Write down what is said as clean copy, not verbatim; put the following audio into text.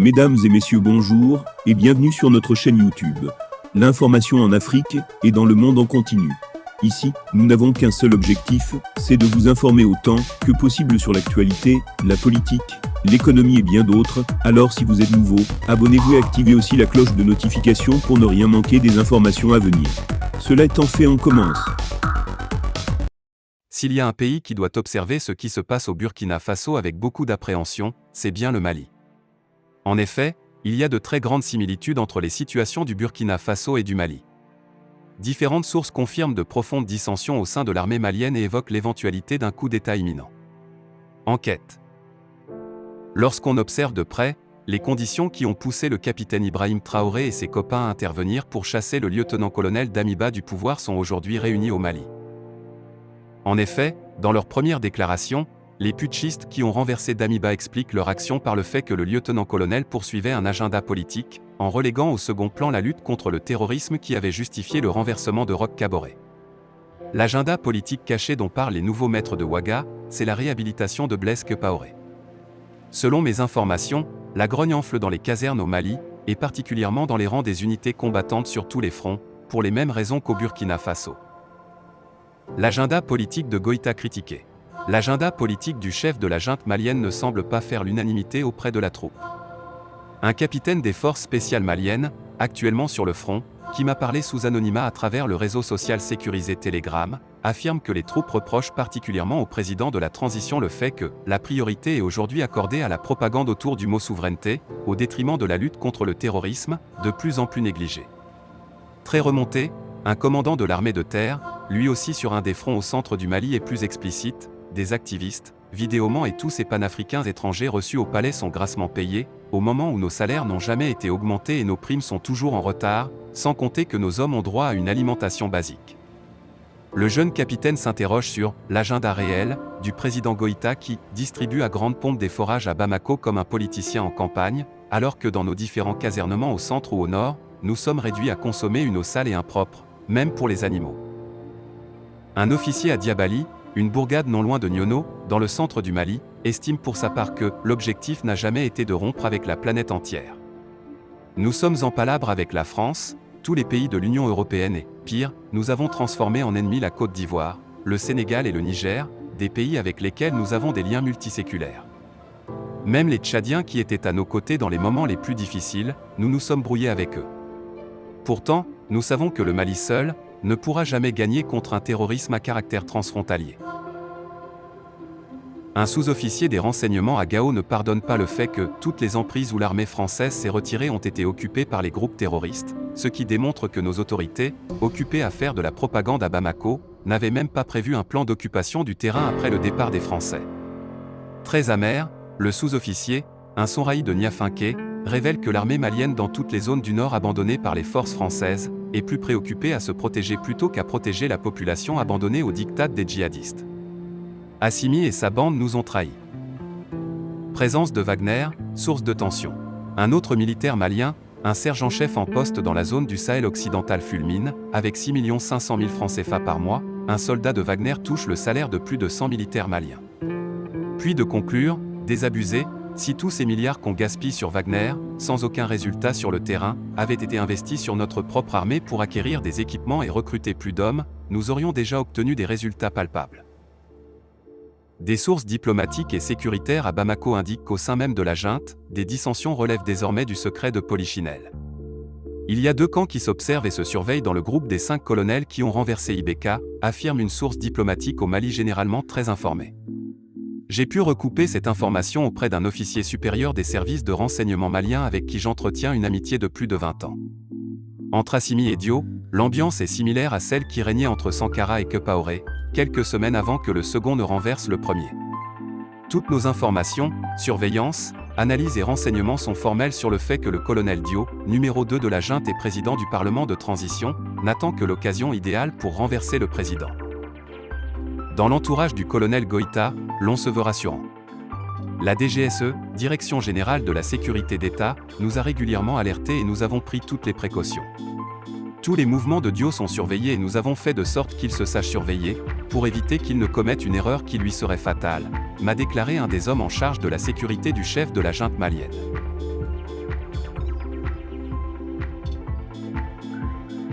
Mesdames et messieurs, bonjour et bienvenue sur notre chaîne YouTube. L'information en Afrique et dans le monde en continu. Ici, nous n'avons qu'un seul objectif, c'est de vous informer autant que possible sur l'actualité, la politique, l'économie et bien d'autres. Alors si vous êtes nouveau, abonnez-vous et activez aussi la cloche de notification pour ne rien manquer des informations à venir. Cela étant fait, on commence. S'il y a un pays qui doit observer ce qui se passe au Burkina Faso avec beaucoup d'appréhension, c'est bien le Mali. En effet, il y a de très grandes similitudes entre les situations du Burkina Faso et du Mali. Différentes sources confirment de profondes dissensions au sein de l'armée malienne et évoquent l'éventualité d'un coup d'État imminent. Enquête. Lorsqu'on observe de près, les conditions qui ont poussé le capitaine Ibrahim Traoré et ses copains à intervenir pour chasser le lieutenant-colonel Damiba du pouvoir sont aujourd'hui réunies au Mali. En effet, dans leur première déclaration, les putschistes qui ont renversé Damiba expliquent leur action par le fait que le lieutenant-colonel poursuivait un agenda politique, en reléguant au second plan la lutte contre le terrorisme qui avait justifié le renversement de Roch Kaboré. L'agenda politique caché dont parlent les nouveaux maîtres de Ouaga, c'est la réhabilitation de Blaise Compaoré. Selon mes informations, la grogne enfle dans les casernes au Mali, et particulièrement dans les rangs des unités combattantes sur tous les fronts, pour les mêmes raisons qu'au Burkina Faso. L'agenda politique de Goïta critiqué. L'agenda politique du chef de la junte malienne ne semble pas faire l'unanimité auprès de la troupe. Un capitaine des forces spéciales maliennes, actuellement sur le front, qui m'a parlé sous anonymat à travers le réseau social sécurisé Telegram, affirme que les troupes reprochent particulièrement au président de la transition le fait que la priorité est aujourd'hui accordée à la propagande autour du mot souveraineté, au détriment de la lutte contre le terrorisme, de plus en plus négligée. Très remonté, un commandant de l'armée de terre, lui aussi sur un des fronts au centre du Mali est plus explicite, des activistes, vidéomans et tous ces panafricains étrangers reçus au palais sont grassement payés, au moment où nos salaires n'ont jamais été augmentés et nos primes sont toujours en retard, sans compter que nos hommes ont droit à une alimentation basique. Le jeune capitaine s'interroge sur l'agenda réel du président Goïta qui distribue à grande pompe des forages à Bamako comme un politicien en campagne, alors que dans nos différents casernements au centre ou au nord, nous sommes réduits à consommer une eau sale et impropre, même pour les animaux. Un officier à Diabali, une bourgade non loin de Niono, dans le centre du Mali, estime pour sa part que l'objectif n'a jamais été de rompre avec la planète entière. Nous sommes en palabre avec la France, tous les pays de l'Union européenne et, pire, nous avons transformé en ennemis la Côte d'Ivoire, le Sénégal et le Niger, des pays avec lesquels nous avons des liens multiséculaires. Même les Tchadiens qui étaient à nos côtés dans les moments les plus difficiles, nous nous sommes brouillés avec eux. Pourtant, nous savons que le Mali seul ne pourra jamais gagner contre un terrorisme à caractère transfrontalier. Un sous-officier des renseignements à Gao ne pardonne pas le fait que toutes les emprises où l'armée française s'est retirée ont été occupées par les groupes terroristes, ce qui démontre que nos autorités, occupées à faire de la propagande à Bamako, n'avaient même pas prévu un plan d'occupation du terrain après le départ des Français. Très amer, le sous-officier, un Sonraï de Niafinké, révèle que l'armée malienne dans toutes les zones du nord abandonnées par les forces françaises, est plus préoccupée à se protéger plutôt qu'à protéger la population abandonnée au diktat des djihadistes. Assimi et sa bande nous ont trahis. Présence de Wagner, source de tension. Un autre militaire malien, un sergent-chef en poste dans la zone du Sahel occidental fulmine, avec 6 500 000 francs CFA par mois, un soldat de Wagner touche le salaire de plus de 100 militaires maliens. Puis de conclure, désabusé, si tous ces milliards qu'on gaspille sur Wagner, sans aucun résultat sur le terrain, avaient été investis sur notre propre armée pour acquérir des équipements et recruter plus d'hommes, nous aurions déjà obtenu des résultats palpables. Des sources diplomatiques et sécuritaires à Bamako indiquent qu'au sein même de la junte, des dissensions relèvent désormais du secret de Polichinelle. Il y a deux camps qui s'observent et se surveillent dans le groupe des 5 colonels qui ont renversé Ibeka, affirme une source diplomatique au Mali généralement très informée. J'ai pu recouper cette information auprès d'un officier supérieur des services de renseignement maliens avec qui j'entretiens une amitié de plus de 20 ans. Entre Assimi et Dio, l'ambiance est similaire à celle qui régnait entre Sankara et Compaoré, quelques semaines avant que le second ne renverse le premier. Toutes nos informations, surveillance, analyses et renseignements sont formels sur le fait que le colonel Dio, numéro 2 de la junte et président du Parlement de transition, n'attend que l'occasion idéale pour renverser le président. Dans l'entourage du colonel Goïta, l'on se veut rassurant. La DGSE, Direction Générale de la Sécurité d'État, nous a régulièrement alertés et nous avons pris toutes les précautions. Tous les mouvements de Dio sont surveillés et nous avons fait de sorte qu'il se sache surveiller, pour éviter qu'il ne commette une erreur qui lui serait fatale, m'a déclaré un des hommes en charge de la sécurité du chef de la junte malienne.